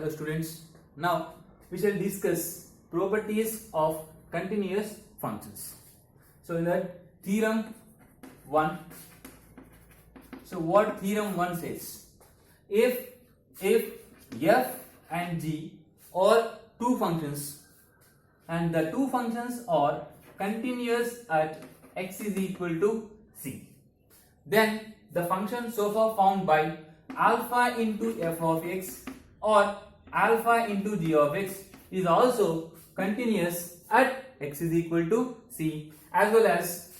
Hello students, now we shall discuss properties of continuous functions. So in that theorem 1, so what theorem 1 says? If f and g are two functions and the two functions are continuous at x is equal to c, then the function so far found by alpha into f of x or alpha into g of x is also continuous at x is equal to c, as well as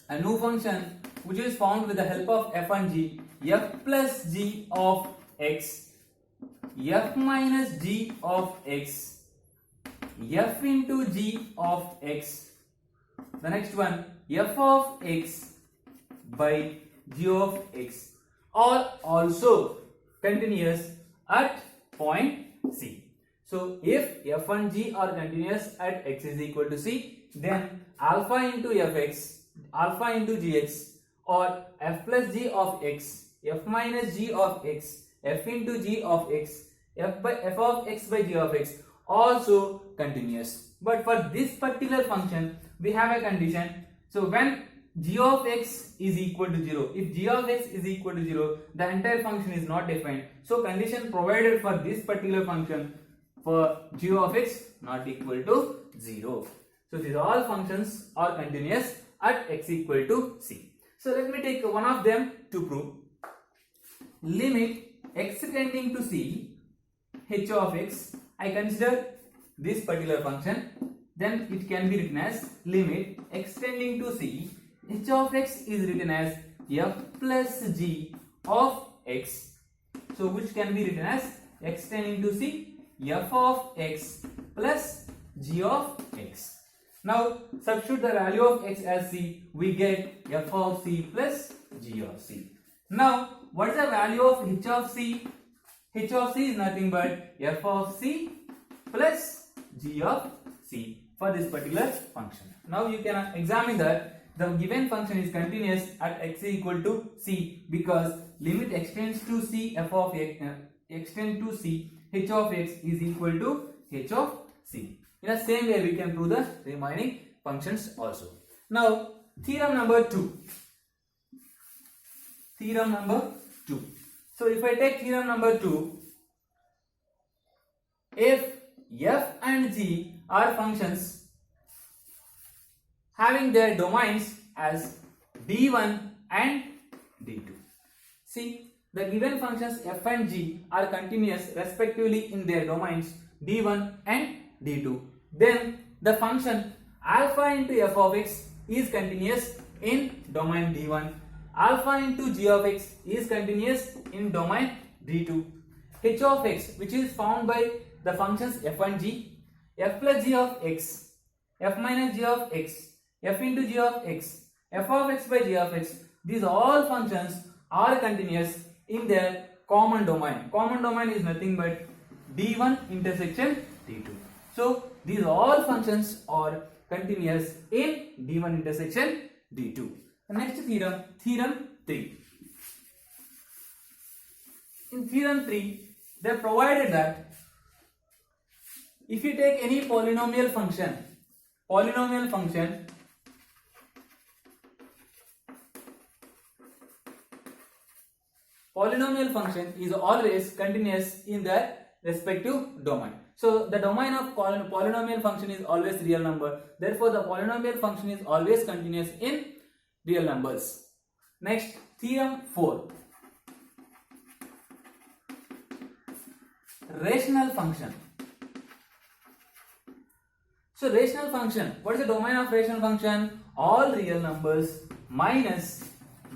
a new function which is found with the help of f and g, f plus g of x, f minus g of x, f into g of x. The next one, f of x by g of x are also continuous at point C. So if f and g are continuous at x is equal to c, then alpha into fx, alpha into gx, or f plus g of x, f minus g of x, f into g of x, f of x by g of x also continuous. But for this particular function we have a condition. So when g of x is equal to 0, if g of x is equal to 0, the entire function is not defined. So condition provided for this particular function for g of x not equal to 0. So these all functions are continuous at x equal to c. So let me take one of them to prove. Limit x tending to c h of x, I consider this particular function, then it can be written as limit x tending to c h of x is written as f plus g of x. So which can be written as x tending to c f of x plus g of x. Now substitute the value of x as c, we get f of c plus g of c. Now what is the value of h of c? H of c is nothing but f of c plus g of c for this particular function. Now you can examine that the given function is continuous at x equal to c because limit extends to c f of x extend to c h of x is equal to h of c. In the same way we can prove the remaining functions also. Now theorem number 2. Theorem number 2. So if I take theorem number 2, if f and g are functions having their domains as d1 and d2. See, the given functions f and g are continuous respectively in their domains d1 and d2. Then the function alpha into f of x is continuous in domain d1. Alpha into g of x is continuous in domain d2. H of x, which is found by the functions f and g, f plus g of x, f minus g of x, f into g of x, f of x by g of x, these all functions are continuous in their common domain. Common domain is nothing but d1 intersection d2. So these all functions are continuous in d1 intersection d2. The next theorem, theorem 3. In theorem 3, they provided that if you take any polynomial function is always continuous in their respective domain. So the domain of polynomial function is always real number. Therefore the polynomial function is always continuous in real numbers. Next, theorem 4. Rational function. So rational function, what is the domain of rational function? All real numbers minus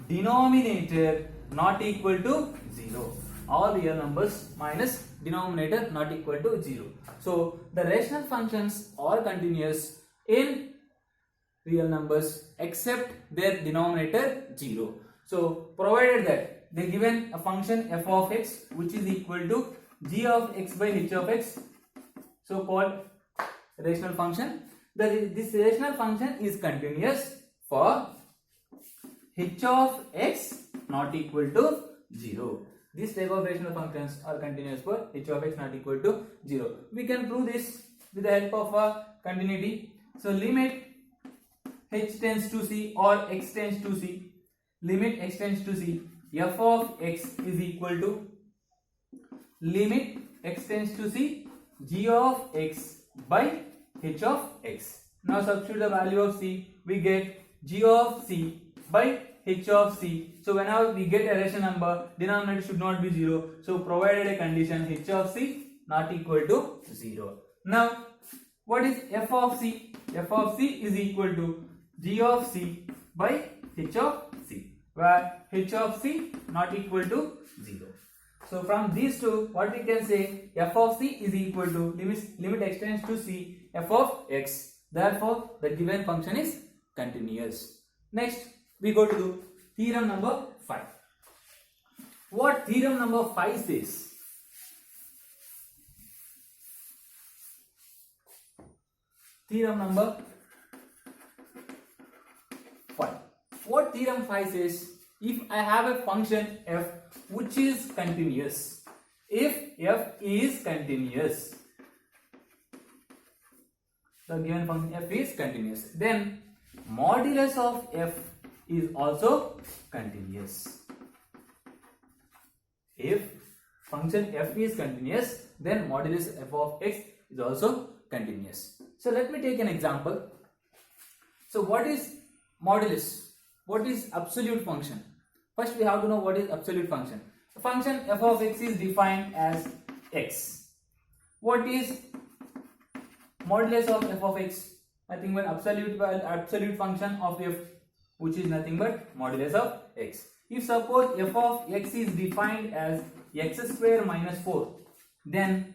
denominator not equal to 0. All real numbers minus denominator not equal to 0. So the rational functions are continuous in real numbers except their denominator 0. So provided that they given a function f of x which is equal to g of x by h of x, so called rational function. This rational function is continuous for h of x not equal to 0. This type of rational functions are continuous for h of x not equal to 0. We can prove this with the help of a continuity. So limit h tends to c or x tends to c, limit x tends to c, f of x is equal to limit x tends to c g of x by h of x. Now substitute the value of c, we get g of c by h of c. So whenever we get a rational number, denominator should not be 0. So provided a condition h of c not equal to 0. Now what is f of c? F of c is equal to g of c by h of c, where h of c not equal to 0. So from these two, what we can say, f of c is equal to limit x tends to c f of x. Therefore, the given function is continuous. Next, we go to theorem number 5. What theorem number 5 says? Theorem number 5. What theorem 5 says? If I have a function f which is continuous, if f is continuous, the given function f is continuous, then modulus of f is also continuous. If function f is continuous, then modulus f of x is also continuous. So let me take an example. So what is modulus? What is absolute function? First we have to know what is absolute function. The function f of x is defined as x. What is modulus of f of x? Nothing but absolute function of f, which is nothing but modulus of x. If suppose f of x is defined as x square minus 4, then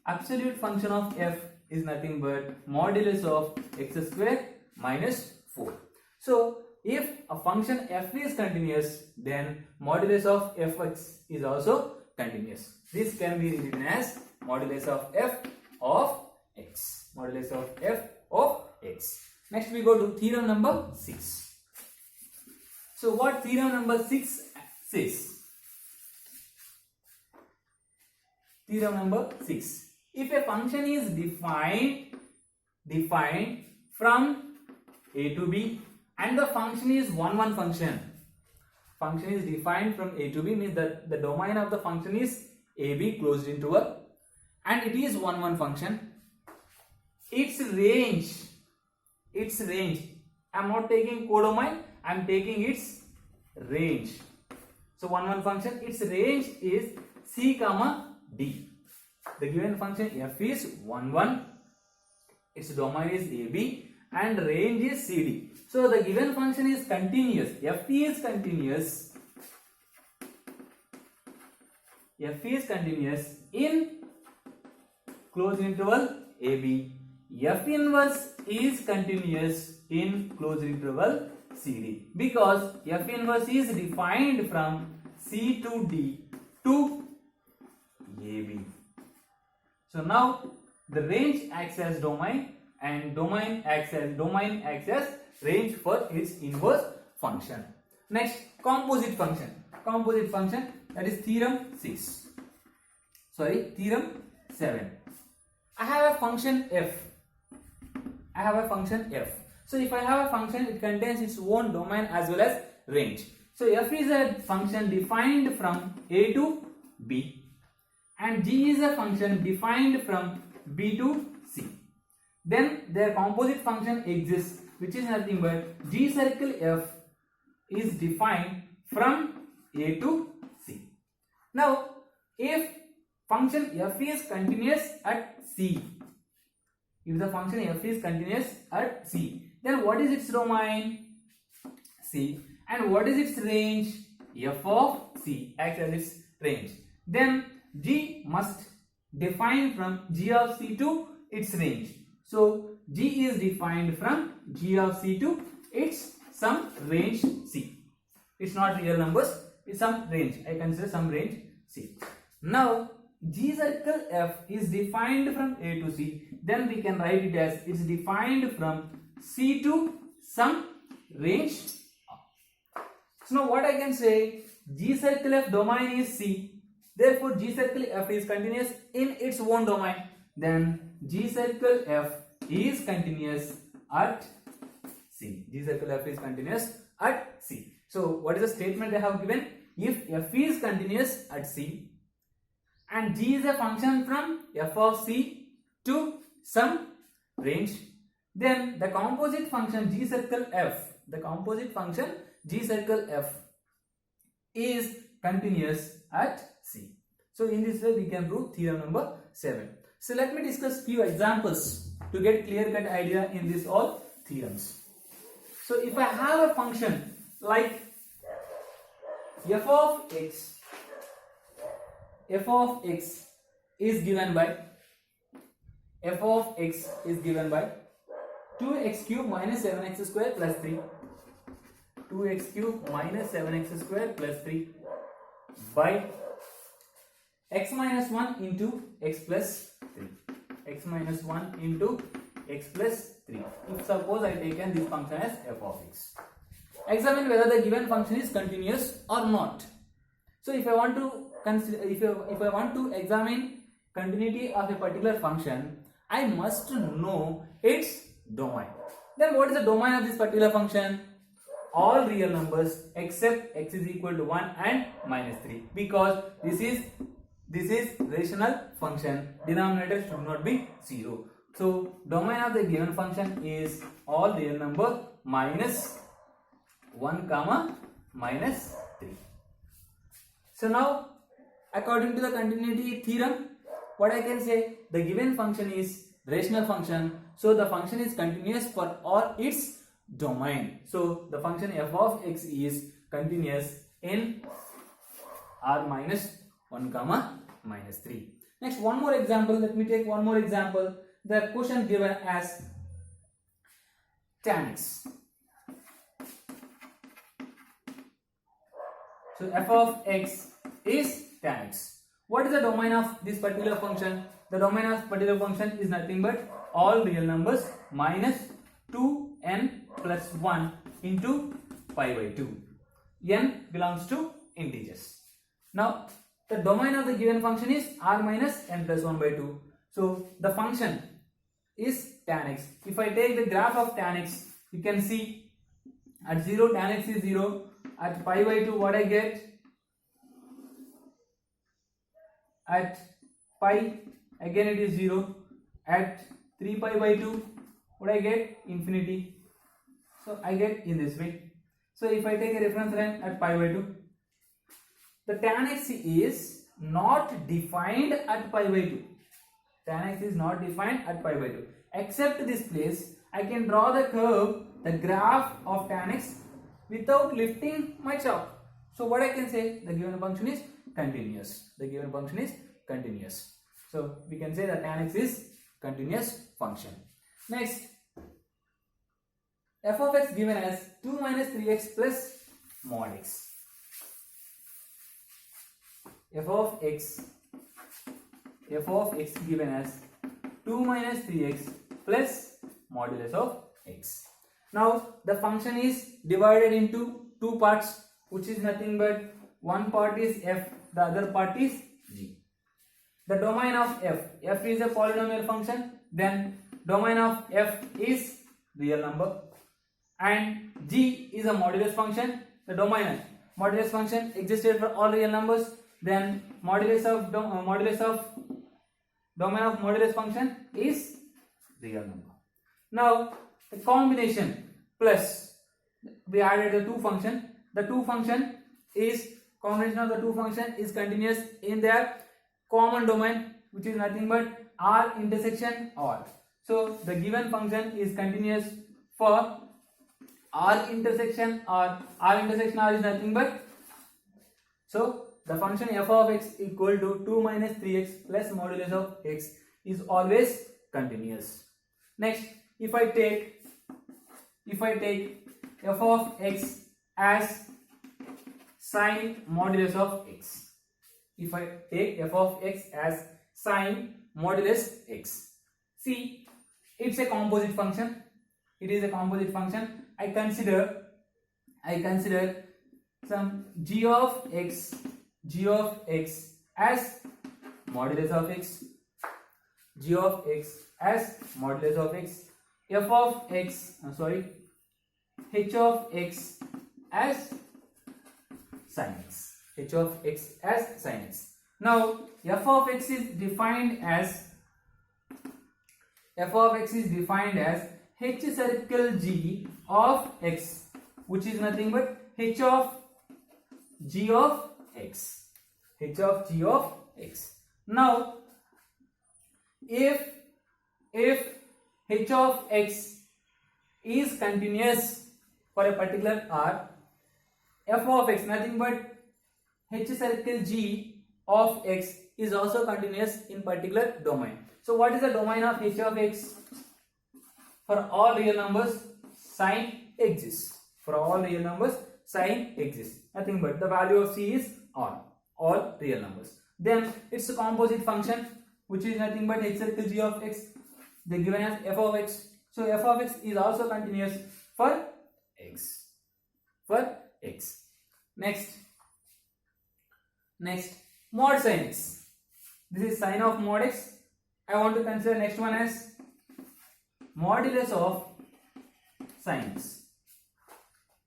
absolute function of f is nothing but modulus of x square minus 4. So if a function f is continuous, then modulus of fx is also continuous. This can be written as modulus of f of x. Modulus of f of x. Next we go to theorem number 6. So what theorem number 6 says? Theorem number 6. If a function is defined from a to b, and the function is one function is defined from a to b, means that the domain of the function is ab closed interval, and it is one function. Its range, I am not taking codomain, I am taking its range. So one function, its range is c comma d. The given function f is 1, its domain is ab, and range is cd. So the given function is continuous. F is continuous in closed interval ab. F inverse is continuous in closed interval cd, because f inverse is defined from c to d to ab. So now the range acts as domain, and domain acts as range for its inverse function. Next, composite function, that is theorem 7. I have a function f. So if I have a function, it contains its own domain as well as range. So f is a function defined from a to b, and g is a function defined from b to c. Then their composite function exists, which is nothing but g circle f is defined from a to c. Now if function f is continuous at c, then what is its domain? C. And what is its range? F of c acts as its range. Then g must define from g of c to its range. So g is defined from g of c to its some range c. It's not real numbers, it's some range. I consider some range c. Now g circle f is defined from a to c. Then we can write it as it's defined from c to some range. So now what I can say, G circle F domain is C, therefore G circle F is continuous in its own domain, then G circle F is continuous at C. G circle F is continuous at C. So what is the statement I have given? If F is continuous at C and G is a function from F of C to some range, then the composite function G circle F, is continuous at C. So in this way we can prove theorem number 7. So let me discuss few examples to get clear-cut idea in this all theorems. So if I have a function like f of x is given by 2x cube minus 7x square plus 3, 2x cube minus 7x square plus 3 by x minus 1 into x plus 3, x minus 1 into x plus 3. If suppose I taken this function as f of x, examine whether the given function is continuous or not. So if I want to consider, if I want to examine continuity of a particular function, I must know its domain. Then what is the domain of this particular function? All real numbers except x is equal to 1 and minus 3, because this is rational function, denominator should not be 0. So domain of the given function is all real number minus 1 comma minus 3. So now according to the continuity theorem, what I can say, the given function is rational function, so the function is continuous for all its domain. So the function f of x is continuous in R minus 1 comma minus 3. Next, one more example. Let me take one more example. The question given as tan x. So f of x is tan x. What is the domain of this particular function? The domain of particular function is nothing but all real numbers minus 2n plus 1 into pi by 2. N belongs to integers. Now the domain of the given function is r minus n plus 1 by 2. So the function is tan x. If I take the graph of tan x, you can see at 0 tan x is 0, at pi by 2 what I get? At pi again it is 0, at 3 pi by 2 what I get? Infinity. So I get in this way. So if I take a reference line at pi by 2, the tan x is not defined at pi by 2. Tan x is not defined at pi by 2. Except this place, I can draw the curve, the graph of tan x without lifting my chalk. So what I can say, the given function is continuous. The given function is continuous. So we can say that tan x is continuous function. Next, f of x given as 2 minus 3x plus mod x. f of x given as 2 minus 3x plus modulus of x. Now the function is divided into two parts, which is nothing but one part is f, the other part is g. The domain of f is a polynomial function, then domain of f is real number, and g is a modulus function. The domain modulus function existed for all real numbers, then modulus of domain of modulus function is real number. Now the combination plus, we added the two function. The two function is combination of the two function is continuous in their common domain, which is nothing but r intersection r. So the given function is continuous for r intersection r. R intersection r is nothing but, so the function f of x equal to 2 minus 3x plus modulus of x is always continuous. Next, if I take f of x as sine modulus of x, if I take f of x as sine modulus x, see, it's a composite function. It is a composite function. I consider some g of x as modulus of x, g of x as modulus of x, f of x, h of x as sin x, h of x as sin x. Now f of x is defined as h circle g of x, which is nothing but h of g of x, Now if h of x is continuous for a particular r, f of x nothing but h circle g of x is also continuous in particular domain. So what is the domain of h of x? For all real numbers, sign exists. For all real numbers, sign exists. Nothing but the value of c is on all real numbers. Then it's a composite function which is nothing but h circle g of x. They given as f of x. So f of x is also continuous for x. Next, mod sin x. This is sin of mod x. I want to consider next one as modulus of sin x.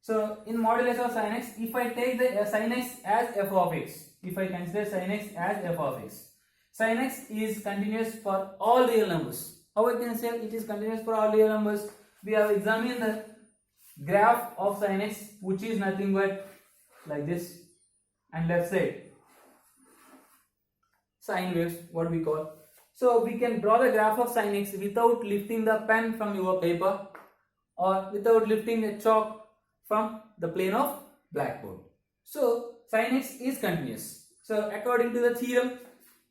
So in modulus of sin x, if I take the sin x as f of x, if I consider sin x as f of x, sin x is continuous for all real numbers. How I can say it is continuous for all real numbers? We have examined the graph of sin x, which is nothing but like this, and left side sine waves, what we call. So we can draw the graph of sin x without lifting the pen from your paper or without lifting the chalk from the plane of blackboard. So sin x is continuous. So according to the theorem,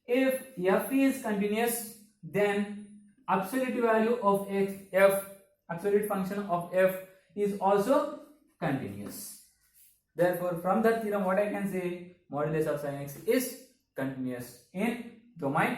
if f is continuous, then absolute value of f, absolute function of f is also continuous. Therefore, from that theorem, what I can say, modulus of sin x is continuous in domain